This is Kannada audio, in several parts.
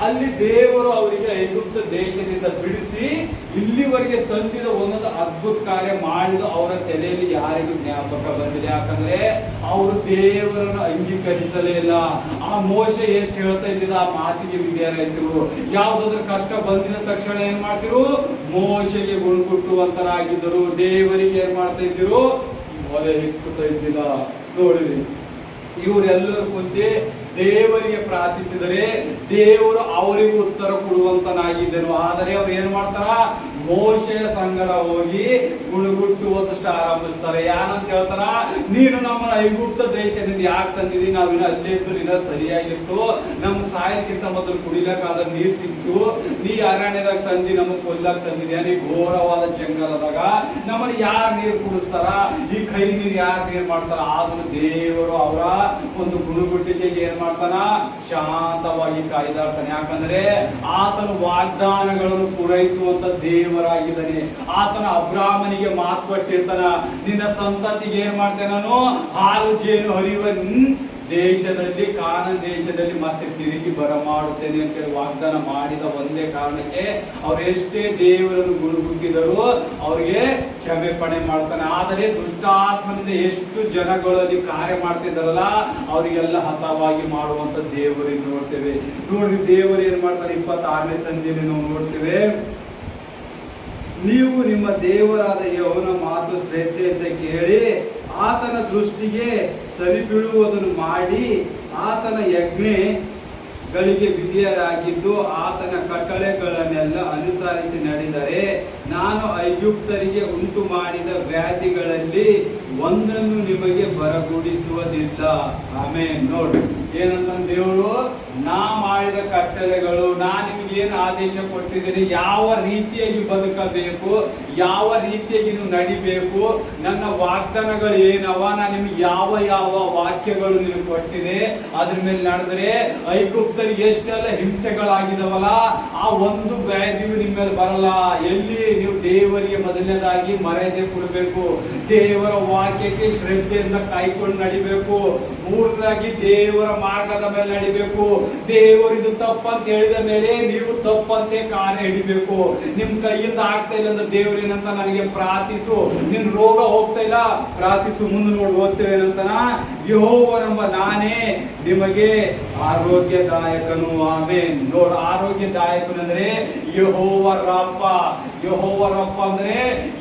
ಅಲ್ಲಿ ದೇವರು ಅವರಿಗೆ ಐಗುಪ್ತ ದೇಶದಿಂದ ಬಿಡಿಸಿ ಇಲ್ಲಿವರೆಗೆ ತಂದಿದ ಒಂದೊಂದು ಅದ್ಭುತ ಕಾರ್ಯ ಮಾಡಿದ ಅವರ ತಲೆಯಲ್ಲಿ ಯಾರಿಗೂ ಜ್ಞಾಪಕ ಬಂದಿದೆ. ಯಾಕಂದ್ರೆ ಅವರು ದೇವರನ್ನು ಅಂಗೀಕರಿಸಲೇ ಇಲ್ಲ. ಆ ಮೋಶೆ ಎಷ್ಟು ಹೇಳ್ತಾ ಇದ್ದಿದ್ದ ಆ ಮಾತಿಗೆ ವಿಧೇಯರಾಯ್ತಿರು. ಯಾವ್ದಾದ್ರು ಕಷ್ಟ ಬಂದಿದ ತಕ್ಷಣ ಏನ್ ಮಾಡ್ತಿರು, ಮೋಶೆಗೆ ಗುಣಗುಟ್ಟುವಂತರಾಗಿದ್ದರು. ದೇವರಿಗೆ ಏನ್ ಮಾಡ್ತಾ ಇದ್ದಿರು, ಮೊಲೆ ಹಿಕ್ಕುತ್ತಾ ಇದ್ದಿಲ್ಲ. ನೋಡಿರಿ, ಇವರೆಲ್ಲರೂ ಕುಂತಿ ದೇವರಿಗೆ ಪ್ರಾರ್ಥಿಸಿದರೆ ದೇವರು ಅವರಿಗೂ ಉತ್ತರ ಕೊಡುವಂತನಾಗಿದ್ದನು. ಆದರೆ ಅವ್ರು ಏನ್ ಮಾಡ್ತಾರ, ಮೋಶೆಯ ಸಂಗಡ ಹೋಗಿ ಗುಣಗುಟ್ಟುವುದಷ್ಟು ಆರಂಭಿಸ್ತಾರೆ. ಯಾರಂತ ಹೇಳ್ತಾರ, ನೀನು ನಮ್ಮನ್ನ ಐಗುಪ್ತ ದೇಶದಿಂದ ಯಾಕೆ ತಂದಿದ್ದೀವಿ, ನಾವಿನ್ನ ಅಲ್ಲೇ ಇದ್ದು ಇನ್ನ ಸರಿಯಾಗಿತ್ತು, ನಮ್ ಸಾಯಕ್ಕಿಂತ ಮೊದಲು ಕುಡಿಲಕ್ಕಾದ ನೀರ್ ಸಿಕ್ತು, ನೀ ಅರಣ್ಯದಾಗ ತಂದಿ ನಮಗ್ ಕೊಲ್ಲಕ್ ತಂದಿದ್ಯಾ, ನೀ ಘೋರವಾದ ಜಂಗಲದಾಗ ನಮ್ಮನ್ನ ಯಾರು ನೀರು ಕುಡಿಸ್ತಾರ, ಈ ಕೈ ನೀರು ಯಾರು ನೀರು ಮಾಡ್ತಾರ. ಆದ್ರೂ ದೇವರು ಅವರ ಒಂದು ಗುಣಗುಟ್ಟಿಗೆ ಏನ್ ಮಾಡ್ತಾನ, ಶಾಂತವಾಗಿ ಕಾಯ್ದಾಡ್ತಾನೆ. ಯಾಕಂದ್ರೆ ಆತನ ವಾಗ್ದಾನಗಳನ್ನು ಪೂರೈಸುವಂತ ದೇವರಾಗಿದ್ದಾನೆ. ಆತನ ಅಬ್ರಾಹ್ಮನಿಗೆ ಮಾತು ಕೊಟ್ಟಿರ್ತಾನ, ನಿನ್ನ ಸಂತತಿಗೆ ಏನ್ ಮಾಡ್ತೇನೆ ನಾನು, ಹಾಲು ಜೇನು ಹರಿಯುವ ದೇಶದಲ್ಲಿ, ಕಾನಾನ್ ದೇಶದಲ್ಲಿ ಮತ್ತೆ ತಿರುಗಿ ಬರಮಾಡುತ್ತೇನೆ ಅಂತೇಳಿ ವಾಗ್ದಾನ ಮಾಡಿದ ಒಂದೇ ಕಾರಣಕ್ಕೆ ಅವರೆಷ್ಟೇ ದೇವರನ್ನು ಗುಣಗುಟ್ಟಿದರೂ ಅವ್ರಿಗೆ ಕ್ಷಮೆಪಣೆ ಮಾಡ್ತಾನೆ. ಆದರೆ ದುಷ್ಟಾತ್ಮನಿಂದ ಎಷ್ಟು ಜನಗಳಲ್ಲಿ ಕಾರ್ಯ ಮಾಡ್ತಿದ್ದಾರಲ್ಲ ಅವರಿಗೆಲ್ಲ ಹತವಾಗಿ ಮಾಡುವಂತ ದೇವರಿಗೆ ನೋಡ್ತೇವೆ. ನೋಡ್ರಿ, ದೇವರು ಏನ್ ಮಾಡ್ತಾರೆ, 26ನೇ ಸಂಧಿಯಲ್ಲಿ ನಾವು ನೋಡ್ತೇವೆ, ನೀವು ನಿಮ್ಮ ದೇವರಾದ ಯೆಹೋವನ ಮಾತು ಶ್ರದ್ಧೆಯಿಂದ ಕೇಳಿ ಆತನ ದೃಷ್ಟಿಗೆ ಸರಿಬೀಳುವುದನ್ನು ಮಾಡಿ ಆತನ ಯಜ್ಞಗಳಿಗೆ ವಿಧೇಯರಾಗಿದ್ದು ಆತನ ಕಟ್ಟಳೆಗಳನ್ನೆಲ್ಲ ಅನುಸರಿಸಿ ನಡೆದರೆ ನಾನು ಐಗುಪ್ತರಿಗೆ ಉಂಟು ಮಾಡಿದ ವ್ಯಾಧಿಗಳಲ್ಲಿ ಒಂದನ್ನು ನಿಮಗೆ ಬರಗೂಡಿಸುವುದಿಲ್ಲ. ಆಮೇನ್. ನೋಡಿ, ಏನಂತ ದೇವರು, ನಾ ಮಾಡಿದ ಕಟ್ಟಳೆಗಳು, ನಾ ನಿಮಗೆ ಏನು ಆದೇಶ ಕೊಟ್ಟಿದ್ದೀನಿ, ಯಾವ ರೀತಿಯಾಗಿ ಬದುಕಬೇಕು, ಯಾವ ರೀತಿಯಾಗಿ ನೀವು ನಡಿಬೇಕು, ನನ್ನ ವಾಗ್ದಾನಗಳು ಏನವ, ನಾ ನಿಮ್ಗೆ ಯಾವ ಯಾವ ವಾಕ್ಯಗಳು ನೀವು ಕೊಟ್ಟಿದೆ ಅದ್ರ ಮೇಲೆ ನಡೆದ್ರೆ ಐಗುಪ್ತರಿಗೆ ಎಷ್ಟೆಲ್ಲ ಹಿಂಸೆಗಳಾಗಿದವಲ್ಲ ಆ ಒಂದು ವ್ಯಾಧಿಯು ನಿಮ್ಮ ಮೇಲೆ ಬರಲ್ಲ. ಎಲ್ಲಿ ನೀವು ದೇವರಿಗೆ ಮೊದಲನೇದಾಗಿ ಮರ್ಯಾದೆ ಕೊಡಬೇಕು, ದೇವರ ವಾಕ್ಯಕ್ಕೆ ಶ್ರದ್ಧೆಯಿಂದ ಕಾಯ್ಕೊಂಡು ನಡಿಬೇಕು. ಮೂರನೇದಾಗಿ ದೇವರ ಮಾರ್ಗದ ಮೇಲೆ ನಡಿಬೇಕು. ದೇವರು ಇದು ತಪ್ಪಂತ ಹೇಳಿದ ಮೇಲೆ ನೀವು ತಪ್ಪಂತೆ ಕಾರ್ಯ ಹಿಡಿಬೇಕು. ನಿಮ್ ಕೈಯಿಂದ ಆಗ್ತಾ ಇಲ್ಲ ಅಂದ್ರೆ ದೇವ್ರ ಏನಂತ, ನನಗೆ ಪ್ರಾರ್ಥಿಸು, ನಿನ್ ರೋಗ ಹೋಗ್ತಾ ಇಲ್ಲ ಪ್ರಾರ್ಥಿಸು. ಮುಂದೆ ನೋಡಿ ಓದ್ತೇವೆ ಏನಂತನ, ಯೆಹೋವನೆಂಬ ನಾನೇ ನಿಮಗೆ ಆರೋಗ್ಯದಾಯಕನು. ಆಮೇನ್. ನೋಡು, ಆರೋಗ್ಯದಾಯಕನು ಅಂದ್ರೆ ಯೆಹೋವ ರಫ. ಯೆಹೋವ ರಫ ಅಂದ್ರೆ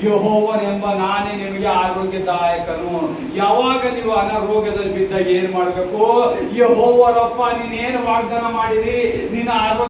ಯೆಹೋವನೆಂಬ ನಾನೇ ನಿಮಗೆ ಆರೋಗ್ಯದಾಯಕನು. ಯಾವಾಗ ನೀವು ಅನಾರೋಗ್ಯದಲ್ಲಿ ಬಿದ್ದಾಗ ಏನ್ ಮಾಡ್ಬೇಕು, ಯೆಹೋವ ರಫ, ನೀನೇನು ವಾಗ್ದಾನ ಮಾಡಿರಿ, ನೀನು ಆರೋಗ್ಯ